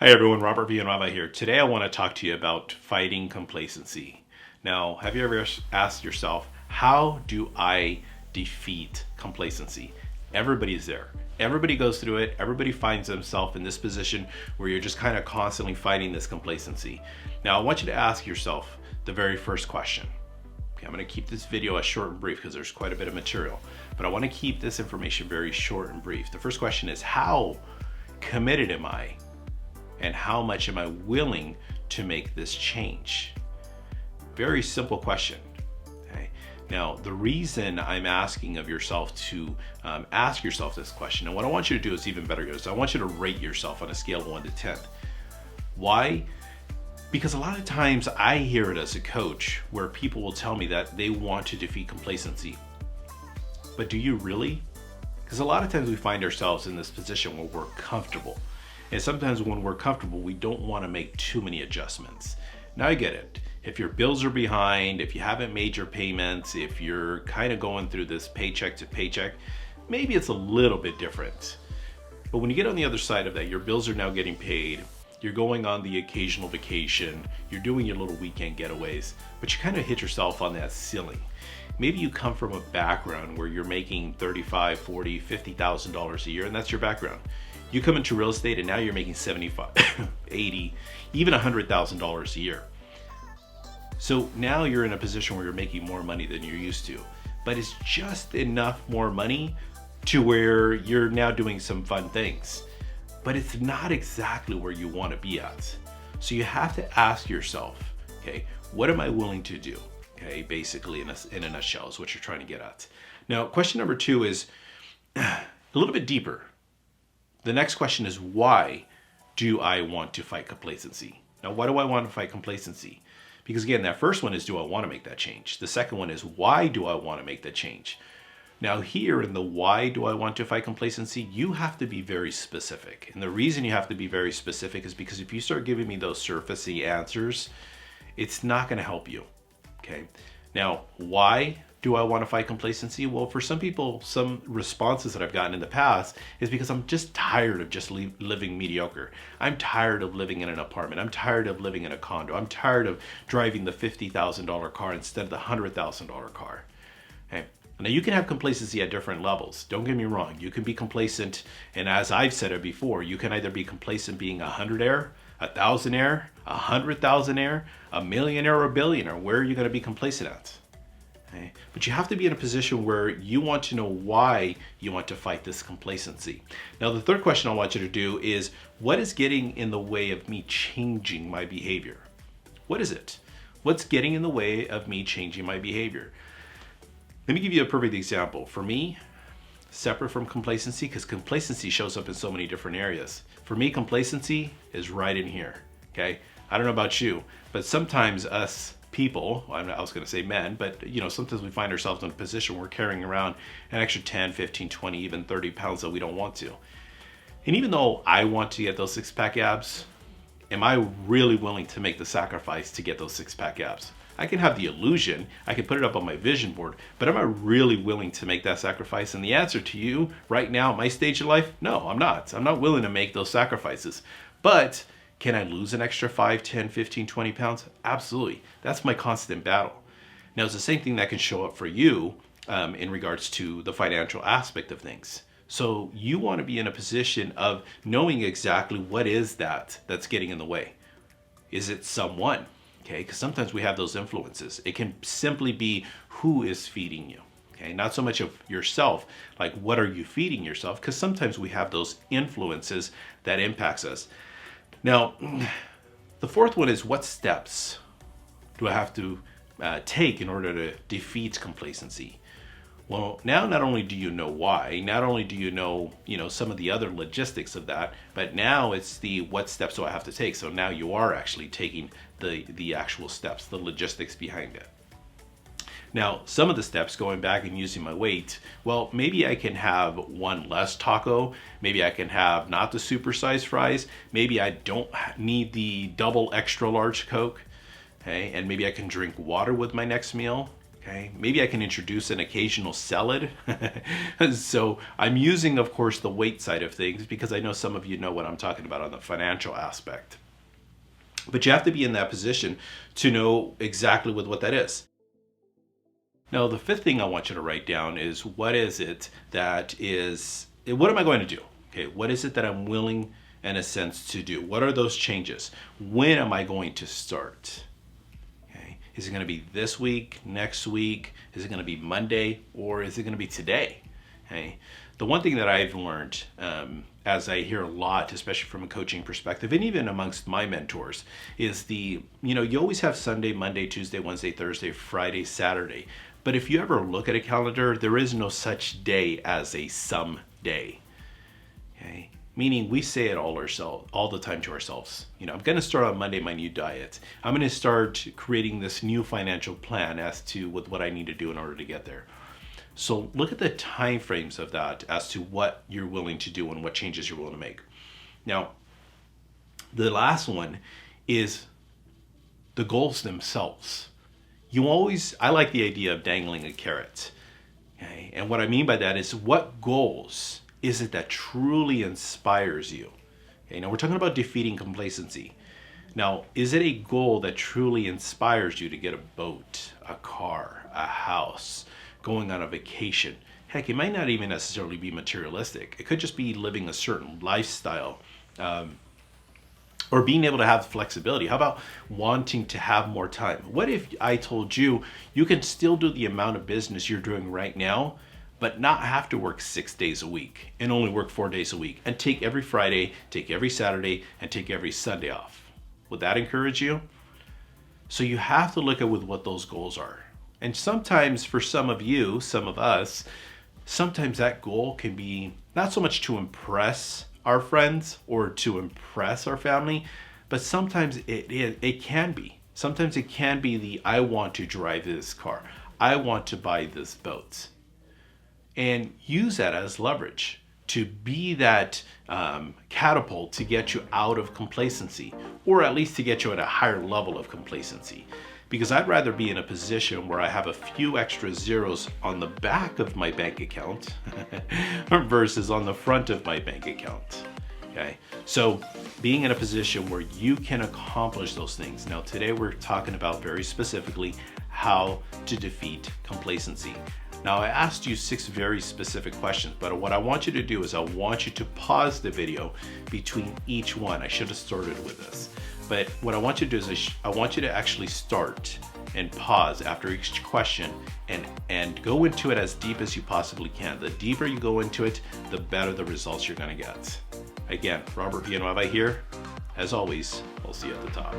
Hi everyone, Robert V. and Rabbi here. Today I want to talk to you about fighting complacency. Now, have you ever asked yourself, how do I defeat complacency? Everybody's there. Everybody goes through it. Everybody finds themselves in this position where you're just kind of constantly fighting this complacency. Now, I want you to ask yourself the very first question. Okay, I'm going to keep this video as short and brief because there's quite a bit of material, but I want to keep this information very short and brief. The first question is, how committed am I? And how much am I willing to make this change? Very simple question. Okay. Now, the reason I'm asking of yourself to ask yourself this question, and what I want you to do is even better, is I want you to rate yourself on a scale of 1 to 10. Why? Because a lot of times I hear it as a coach where people will tell me that they want to defeat complacency. But do you really? Because a lot of times we find ourselves in this position where we're comfortable. And sometimes when we're comfortable, we don't want to make too many adjustments. Now I get it. If your bills are behind, if you haven't made your payments, if you're kind of going through this paycheck to paycheck, maybe it's a little bit different. But when you get on the other side of that, your bills are now getting paid, you're going on the occasional vacation, you're doing your little weekend getaways, but you kind of hit yourself on that ceiling. Maybe you come from a background where you're making $35, $40, $50,000 a year, and that's your background. You come into real estate and now you're making $75, $80, even $100,000 a year. So now you're in a position where you're making more money than you're used to, but it's just enough more money to where you're now doing some fun things, but it's not exactly where you want to be at. So you have to ask yourself, okay, what am I willing to do? Okay, basically in a nutshell is what you're trying to get at. Now, question number 2 is a little bit deeper. The next question is, why do I want to fight complacency? Now, why do I want to fight complacency? Because again, that first one is, do I want to make that change? The second one is, why do I want to make that change? Now here in the why do I want to fight complacency, you have to be very specific. And the reason you have to be very specific is because if you start giving me those surfacey answers, it's not going to help you. Okay. Now, why do I want to fight complacency? Well, for some people, some responses that I've gotten in the past is because I'm just tired of just living mediocre. I'm tired of living in an apartment. I'm tired of living in a condo. I'm tired of driving the $50,000 car instead of the $100,000 car. Okay. Now, you can have complacency at different levels. Don't get me wrong. You can be complacent, and as I've said it before, you can either be complacent being a 100-aire, a 1,000-aire, a 100,000-aire, a millionaire, or a billionaire. Where are you going to be complacent at? Okay. But you have to be in a position where you want to know why you want to fight this complacency. Now, the third question I want you to do is, what is getting in the way of me changing my behavior? What is it? What's getting in the way of me changing my behavior? Let me give you a perfect example. For me, separate from complacency, because complacency shows up in so many different areas. For me, complacency is right in here, okay? I don't know about you, but sometimes us people, I was going to say men, but sometimes we find ourselves in a position where we're carrying around an extra 10, 15, 20, even 30 pounds that we don't want to. And even though I want to get those six-pack abs, am I really willing to make the sacrifice to get those six-pack abs? I can have the illusion, I can put it up on my vision board, but am I really willing to make that sacrifice? And the answer to you right now at my stage of life, no, I'm not. I'm not willing to make those sacrifices. But can I lose an extra 5, 10, 15, 20 pounds? Absolutely. That's my constant battle. Now, it's the same thing that can show up for you in regards to the financial aspect of things. So you want to be in a position of knowing exactly what is that's getting in the way. Is it someone? Okay, because sometimes we have those influences. It can simply be who is feeding you. Okay, not so much of yourself, like what are you feeding yourself? Because sometimes we have those influences that impacts us. Now, the fourth one is, what steps do I have to take in order to defeat complacency? Well, now not only do you know why, not only do you know some of the other logistics of that, but now it's the what steps do I have to take. So now you are actually taking the actual steps, the logistics behind it. Now, some of the steps, going back and using my weight, well, maybe I can have one less taco. Maybe I can have not the supersized fries. Maybe I don't need the double extra large Coke. Okay, and maybe I can drink water with my next meal. Okay, maybe I can introduce an occasional salad. So I'm using, of course, the weight side of things because I know some of you know what I'm talking about on the financial aspect. But you have to be in that position to know exactly what that is. Now, the fifth thing I want you to write down is what am I going to do? Okay, what is it that I'm willing, in a sense, to do? What are those changes? When am I going to start? Is it going to be this week, next week? Is it going to be Monday, or is it going to be today? Okay. The one thing that I've learned, as I hear a lot, especially from a coaching perspective, and even amongst my mentors, is you always have Sunday, Monday, Tuesday, Wednesday, Thursday, Friday, Saturday. But if you ever look at a calendar, there is no such day as a some day. Okay. Meaning we say it all the time to ourselves. I'm going to start on Monday my new diet. I'm going to start creating this new financial plan as to with what I need to do in order to get there. So look at the time frames of that as to what you're willing to do and what changes you're willing to make. Now, the last one is the goals themselves. I like the idea of dangling a carrot. Okay? And what I mean by that is, what goals is it that truly inspires you? Okay, now we're talking about defeating complacency. Now, is it a goal that truly inspires you to get a boat, a car, a house, going on a vacation? Heck, it might not even necessarily be materialistic. It could just be living a certain lifestyle, or being able to have flexibility. How about wanting to have more time? What if I told you you can still do the amount of business you're doing right now, but not have to work 6 days a week and only work 4 days a week, and take every Friday, take every Saturday, and take every Sunday off? Would that encourage you? So you have to look at what those goals are. And sometimes for some of you, some of us, sometimes that goal can be not so much to impress our friends or to impress our family, but sometimes it can be. Sometimes it can be I want to drive this car. I want to buy this boat. And use that as leverage to be that catapult to get you out of complacency, or at least to get you at a higher level of complacency. Because I'd rather be in a position where I have a few extra zeros on the back of my bank account versus on the front of my bank account. Okay, so being in a position where you can accomplish those things. Now, today we're talking about very specifically how to defeat complacency. Now, I asked you 6 very specific questions, but what I want you to do is I want you to pause the video between each one. I should have started with this, but what I want you to do is I want you to actually start and pause after each question and go into it as deep as you possibly can. The deeper you go into it, the better the results you're going to get. Again, Robert Villanueva here. As always, I'll see you at the top.